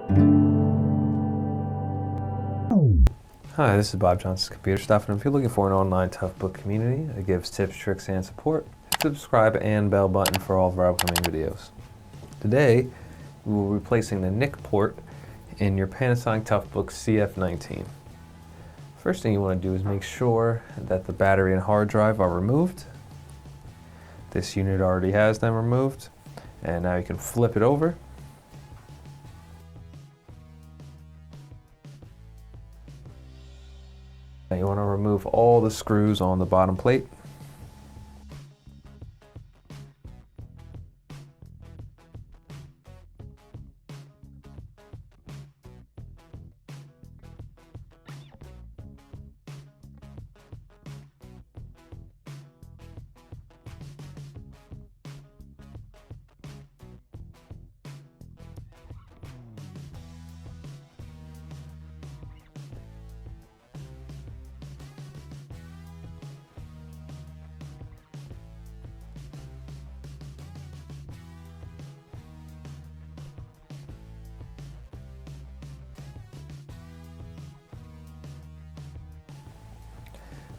Hi, this is Bob Johnson's Computer Stuff, and if you're looking for an online Toughbook community that gives tips, tricks, and support, subscribe and bell button for all of our upcoming videos. Today, we will be replacing the NIC port in your Panasonic Toughbook CF-19. First thing you want to do is make sure that the battery and hard drive are removed. This unit already has them removed, and now you can flip it over. Now you want to remove all the screws on the bottom plate.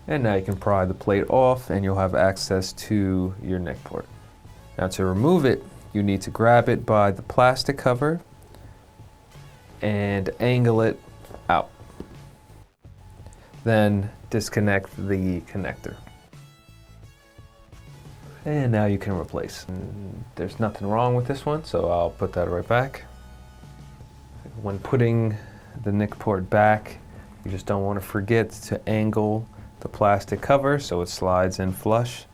And now you can pry the plate off and you'll have access to your NIC port. Now to remove it, you need to grab it by the plastic cover and angle it out. Then disconnect the connector. And now you can replace. There's nothing wrong with this one, so I'll put that right back. When putting the NIC port back, you just don't want to forget to angle the plastic cover so it slides in flush.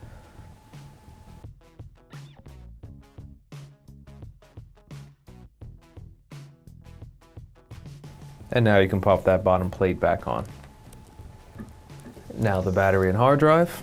And now you can pop that bottom plate back on. Now the battery and hard drive.